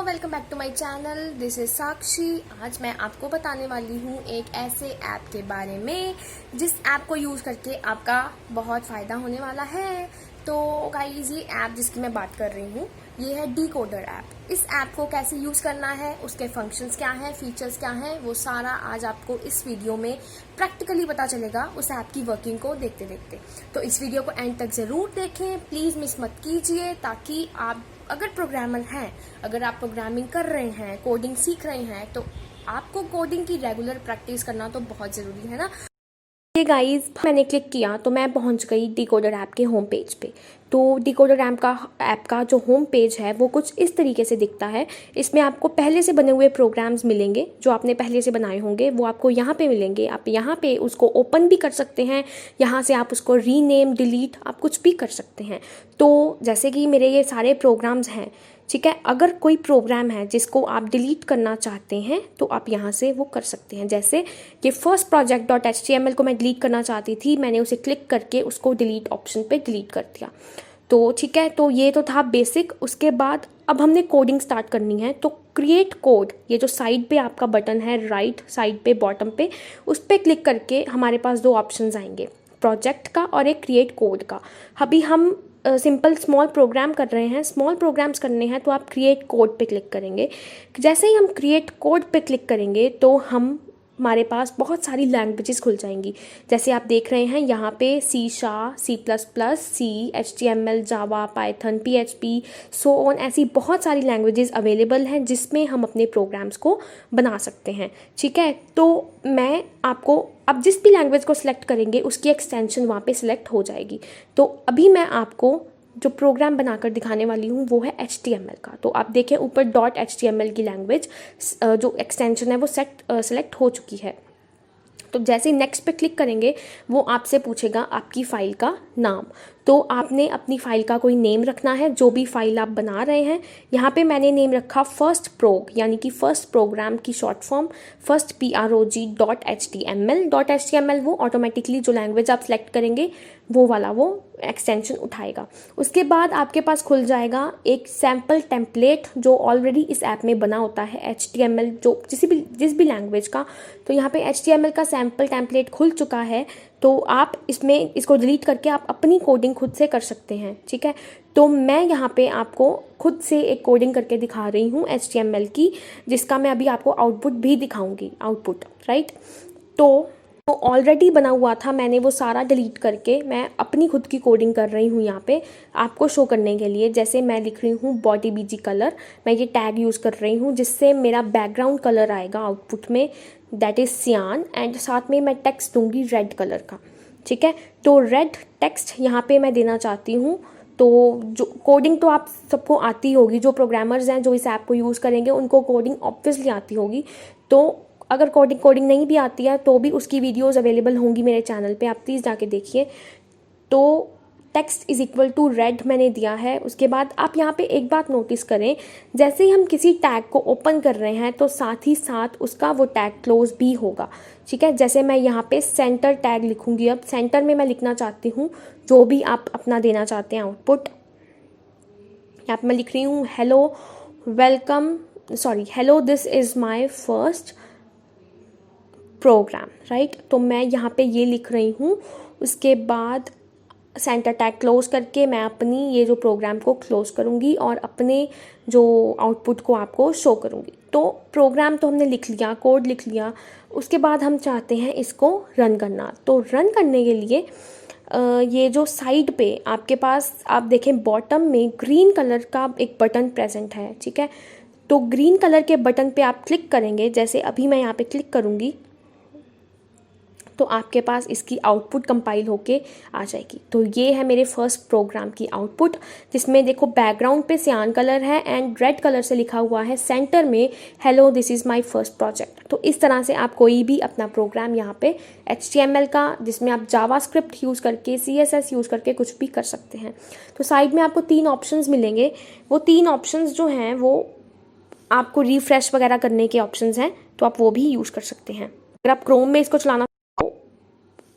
Welcome back to my channel. This is Sakshi. आज मैं आपको बताने वाली हूँ एक ऐसे ऐप के बारे में जिस ऐप को यूज़ करके आपका बहुत फ़ायदा होने वाला है। तो गाइस, ये ऐप जिसकी मैं बात कर रही हूँ ये है डिकोडर ऐप। इस ऐप को कैसे यूज़ करना है, उसके फंक्शंस क्या हैं, फीचर्स क्या हैं, वो सारा आज आपको इस वीडियो में प्रैक्टिकली पता चलेगा उस ऐप की वर्किंग को देखते देखते। तो इस वीडियो को एंड तक ज़रूर देखें, प्लीज़ मिस मत कीजिए, ताकि आप अगर प्रोग्रामर हैं, अगर आप प्रोग्रामिंग कर रहे हैं, कोडिंग सीख रहे हैं, तो आपको कोडिंग की रेगुलर प्रैक्टिस करना तो बहुत ज़रूरी है ना। ये गाइस, मैंने क्लिक किया तो मैं पहुंच गई डिकोडर ऐप के होम पेज पे। तो डिकोडर ऐप का जो होम पेज है वो कुछ इस तरीके से दिखता है। इसमें आपको पहले से बने हुए प्रोग्राम्स मिलेंगे, जो आपने पहले से बनाए होंगे वो आपको यहाँ पे मिलेंगे। आप यहाँ पे उसको ओपन भी कर सकते हैं, यहाँ से आप उसको रीनेम, डिलीट, आप कुछ भी कर सकते हैं। तो जैसे कि मेरे ये सारे प्रोग्राम्स हैं, ठीक है। अगर कोई प्रोग्राम है जिसको आप डिलीट करना चाहते हैं तो आप यहाँ से वो कर सकते हैं। जैसे ये फर्स्ट प्रोजेक्ट डॉट HTML को मैं डिलीट करना चाहती थी, मैंने उसे क्लिक करके उसको डिलीट ऑप्शन पे डिलीट कर दिया। तो ठीक है, तो ये तो था बेसिक। उसके बाद अब हमने कोडिंग स्टार्ट करनी है। तो क्रिएट कोड, ये जो साइड पे आपका बटन है, राइट साइड पे बॉटम पे, उस पर क्लिक करके हमारे पास दो ऑप्शंस आएंगे, प्रोजेक्ट का और एक क्रिएट कोड का। अभी हम सिंपल स्मॉल प्रोग्राम कर रहे हैं, स्मॉल प्रोग्राम्स करने हैं, तो आप क्रिएट कोड पे क्लिक करेंगे। जैसे ही हम क्रिएट कोड पे क्लिक करेंगे तो हमारे पास बहुत सारी लैंग्वेजेस खुल जाएंगी। जैसे आप देख रहे हैं यहाँ पे C#, C++, HTML, Java, Python, PHP, so on, ऐसी बहुत सारी लैंग्वेजेस अवेलेबल हैं जिसमें हम अपने प्रोग्राम्स को बना सकते हैं। ठीक है, तो मैं आपको अब जिस भी लैंग्वेज को सिलेक्ट करेंगे उसकी एक्सटेंशन वहाँ पे सिलेक्ट हो जाएगी। तो अभी मैं आपको जो प्रोग्राम बनाकर दिखाने वाली हूँ वो है HTML का। तो आप देखें ऊपर .html की लैंग्वेज जो एक्सटेंशन है वो सेलेक्ट हो चुकी है। तो जैसे नेक्स्ट पे क्लिक करेंगे वो आपसे पूछेगा आपकी फ़ाइल का नाम। तो आपने अपनी फ़ाइल का कोई नेम रखना है, जो भी फाइल आप बना रहे हैं। यहाँ पे मैंने नेम रखा फर्स्ट प्रोग, यानी कि फर्स्ट प्रोग्राम की short form, first prog.html। .html वो ऑटोमेटिकली जो लैंग्वेज आप सिलेक्ट करेंगे वो वाला वो एक्सटेंशन उठाएगा। उसके बाद आपके पास खुल जाएगा एक सैम्पल टेम्पलेट जो ऑलरेडी इस ऐप में बना होता है, HTML जो जिस भी लैंग्वेज का। तो यहाँ पे HTML का सैम्पल टेम्पलेट खुल चुका है। तो आप इसको डिलीट करके आप अपनी कोडिंग खुद से कर सकते हैं। ठीक है, तो मैं यहाँ पे आपको खुद से एक कोडिंग करके दिखा रही हूँ HTML की, जिसका मैं अभी आपको आउटपुट भी दिखाऊंगी, आउटपुट राइट। तो ऑलरेडी बना हुआ था, मैंने वो सारा डिलीट करके मैं अपनी खुद की कोडिंग कर रही हूँ यहाँ पे आपको शो करने के लिए। जैसे मैं लिख रही हूँ बॉडी BG कलर, मैं ये टैग यूज़ कर रही हूँ जिससे मेरा बैकग्राउंड कलर आएगा आउटपुट में, दैट इज़ सियान, एंड साथ में मैं टेक्स्ट दूंगी रेड कलर का। ठीक है, तो रेड टेक्स्ट यहाँ पे मैं देना चाहती हूँ। तो जो कोडिंग तो आप सबको आती होगी, जो प्रोग्रामर्स हैं जो इस ऐप को यूज़ करेंगे उनको कोडिंग ऑब्वियसली आती होगी। तो अगर कोडिंग नहीं भी आती है तो भी उसकी वीडियोस अवेलेबल होंगी मेरे चैनल पे, आप प्लीज़ जाके देखिए। तो text is equal to red मैंने दिया है। उसके बाद आप यहाँ पे एक बात नोटिस करें, जैसे ही हम किसी टैग को ओपन कर रहे हैं तो साथ ही साथ उसका वो टैग क्लोज भी होगा। ठीक है, जैसे मैं यहाँ पे सेंटर टैग लिखूँगी। अब सेंटर में मैं लिखना चाहती हूँ जो भी आप अपना देना चाहते हैं आउटपुट। यहाँ पर मैं लिख रही हूँ hello this is my first program, right. तो मैं यहाँ पे ये लिख रही हूँ। उसके बाद सेंटर टैग क्लोज करके मैं अपनी ये जो प्रोग्राम को क्लोज करूँगी और अपने जो आउटपुट को आपको शो करूँगी। तो प्रोग्राम तो हमने लिख लिया, कोड लिख लिया। उसके बाद हम चाहते हैं इसको रन करना। तो रन करने के लिए ये जो साइड पे आपके पास आप देखें बॉटम में ग्रीन कलर का एक बटन प्रेजेंट है। ठीक है, तो ग्रीन कलर के बटन पे आप क्लिक करेंगे। जैसे अभी मैं यहाँ पे क्लिक करूँगी तो आपके पास इसकी आउटपुट कंपाइल होके आ जाएगी। तो ये है मेरे फर्स्ट प्रोग्राम की आउटपुट, जिसमें देखो बैकग्राउंड पे सियान कलर है एंड रेड कलर से लिखा हुआ है सेंटर में hello this is my first project. तो इस तरह से आप कोई भी अपना प्रोग्राम यहाँ पे HTML का, जिसमें आप जावास्क्रिप्ट यूज़ करके, CSS यूज़ करके कुछ भी कर सकते हैं। तो साइड में आपको 3 ऑप्शंस मिलेंगे। वो 3 ऑप्शंस जो हैं वो आपको रिफ्रेश वगैरह करने के ऑप्शंस हैं, तो आप वो भी यूज़ कर सकते हैं। अगर आप क्रोम में इसको चलाना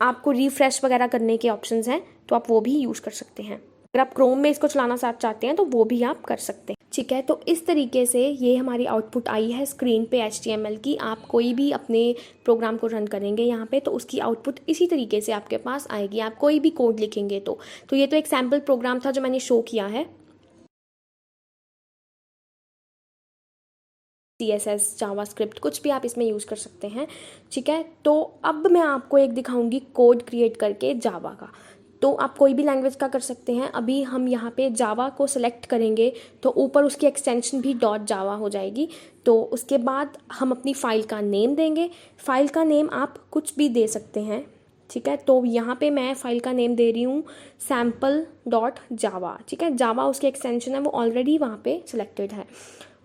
आपको रिफ्रेश वगैरह करने के ऑप्शंस हैं तो आप वो भी यूज़ कर सकते हैं। अगर आप क्रोम में इसको चलाना चाहते हैं तो वो भी आप कर सकते हैं। ठीक है, तो इस तरीके से ये हमारी आउटपुट आई है स्क्रीन पे HTML की। आप कोई भी अपने प्रोग्राम को रन करेंगे यहाँ पे तो उसकी आउटपुट इसी तरीके से आपके पास आएगी, आप कोई भी कोड लिखेंगे तो ये तो एक सैम्पल प्रोग्राम था जो मैंने शो किया है। CSS, जावास्क्रिप्ट, कुछ भी आप इसमें यूज़ कर सकते हैं। ठीक है, तो अब मैं आपको एक दिखाऊंगी कोड क्रिएट करके जावा का। तो आप कोई भी लैंग्वेज का कर सकते हैं। अभी हम यहाँ पे जावा को सिलेक्ट करेंगे तो ऊपर उसकी एक्सटेंशन भी .java हो जाएगी। तो उसके बाद हम अपनी फ़ाइल का नेम देंगे। फ़ाइल का नेम आप कुछ भी दे सकते हैं। ठीक है, तो यहाँ पे मैं फ़ाइल का नेम दे रही हूँ sample.java। ठीक है, जावा उसकी एक्सटेंशन है, वो ऑलरेडी वहाँ पे सिलेक्टेड है।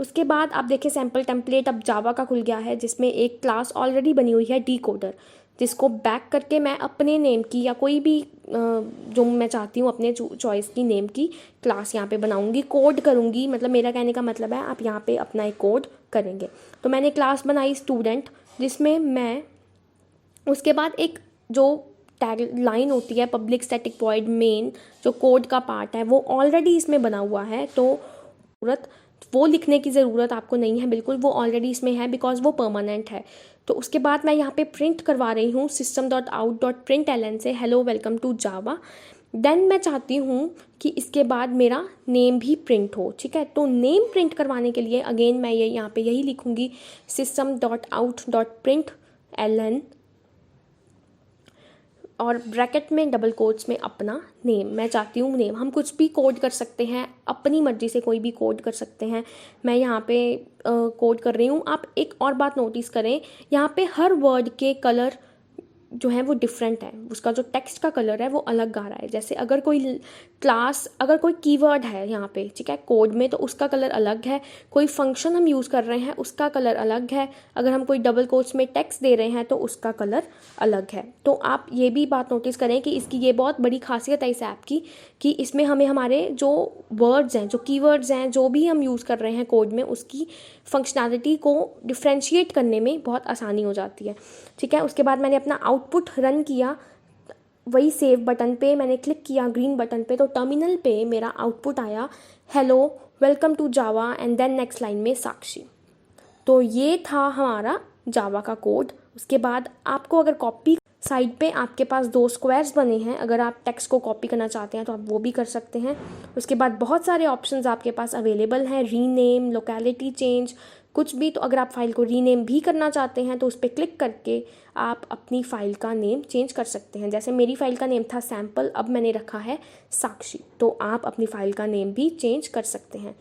उसके बाद आप देखिए सैम्पल टेम्पलेट अब जावा का खुल गया है, जिसमें एक क्लास ऑलरेडी बनी हुई है डिकोडर, जिसको बैक करके मैं अपने नेम की या कोई भी जो मैं चाहती हूँ अपने चॉइस की नेम की क्लास यहाँ पे बनाऊँगी, कोड करूँगी। मतलब मेरा कहने का मतलब है आप यहाँ पे अपना एक कोड करेंगे। तो मैंने क्लास बनाई स्टूडेंट, जिसमें मैं उसके बाद एक जो टैग लाइन होती है पब्लिक स्टैटिक वॉइड मेन, जो कोड का पार्ट है वो ऑलरेडी इसमें बना हुआ है, तो वो लिखने की ज़रूरत आपको नहीं है बिल्कुल, वो ऑलरेडी इसमें है बिकॉज वो परमानेंट है। तो उसके बाद मैं यहाँ पे प्रिंट करवा रही हूँ system.out.println से हेलो वेलकम टू जावा। देन मैं चाहती हूँ कि इसके बाद मेरा नेम भी प्रिंट हो। ठीक है, तो नेम प्रिंट करवाने के लिए अगेन मैं यहाँ पे यही लिखूँगी system.out.println और ब्रैकेट में डबल कोट्स में अपना नेम। मैं चाहती हूँ नेम, हम कुछ भी कोड कर सकते हैं, अपनी मर्जी से कोई भी कोड कर सकते हैं। मैं यहाँ पे कोड कर रही हूँ। आप एक और बात नोटिस करें, यहाँ पे हर वर्ड के कलर जो है वो डिफरेंट है, उसका जो टेक्स्ट का कलर है वो अलग आ रहा है। जैसे अगर कोई अगर कोई कीवर्ड है यहाँ पे, ठीक है, कोड में, तो उसका कलर अलग है। कोई फंक्शन हम यूज़ कर रहे हैं उसका कलर अलग है। अगर हम कोई डबल कोट्स में टेक्स्ट दे रहे हैं तो उसका कलर अलग है। तो आप ये भी बात नोटिस करें कि इसकी ये बहुत बड़ी खासियत है इस ऐप की कि इसमें हमें हमारे जो वर्ड्स हैं, जो कीवर्ड्स हैं, जो भी हम यूज़ कर रहे हैं कोड में, उसकी फंक्शनैलिटी को डिफ्रेंशिएट करने में बहुत आसानी हो जाती है। ठीक है, उसके बाद मैंने अपना आउटपुट रन किया, वही सेव बटन पे मैंने क्लिक किया, ग्रीन बटन पे, तो टर्मिनल पे मेरा आउटपुट आया hello welcome to Java and then next line में साक्षी। तो ये था हमारा जावा का कोड। उसके बाद आपको अगर कॉपी साइड पे आपके पास 2 स्क्वायर्स बने हैं, अगर आप टेक्स्ट को कॉपी करना चाहते हैं तो आप वो भी कर सकते हैं। उसके बाद बहुत सारे ऑप्शंस आपके पास अवेलेबल हैं, रीनेम, लोकेलिटी चेंज, कुछ भी। तो अगर आप फाइल को रीनेम भी करना चाहते हैं तो उस पर क्लिक करके आप अपनी फ़ाइल का नेम चेंज कर सकते हैं। जैसे मेरी फ़ाइल का नेम था सैम्पल, अब मैंने रखा है साक्षी, तो आप अपनी फ़ाइल का नेम भी चेंज कर सकते हैं।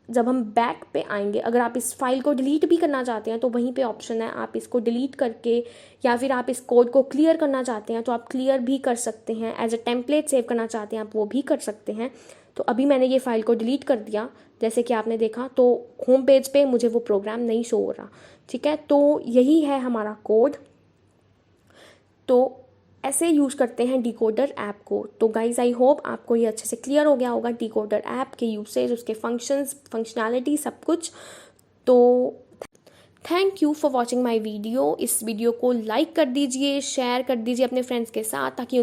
जब हम बैक पे आएंगे, अगर आप इस फाइल को डिलीट भी करना चाहते हैं तो वहीं पे ऑप्शन है, आप इसको डिलीट करके, या फिर आप इस कोड को क्लियर करना चाहते हैं तो आप क्लियर भी कर सकते हैं। एज अ टेम्पलेट सेव करना चाहते हैं आप वो भी कर सकते हैं। तो अभी मैंने ये फाइल को डिलीट कर दिया, जैसे कि आपने देखा, तो होम पेज पे मुझे वो प्रोग्राम नहीं शो हो रहा। ठीक है, तो यही है हमारा कोड। तो ऐसे यूज़ करते हैं डिकोडर ऐप को। तो गाइज आई होप आपको ये अच्छे से क्लियर हो गया होगा डिकोडर ऐप के यूसेज, उसके फंक्शंस, फंक्शनैलिटी, सब कुछ। तो thank you for watching my video. इस वीडियो को लाइक कर दीजिए, शेयर कर दीजिए अपने फ्रेंड्स के साथ, ताकि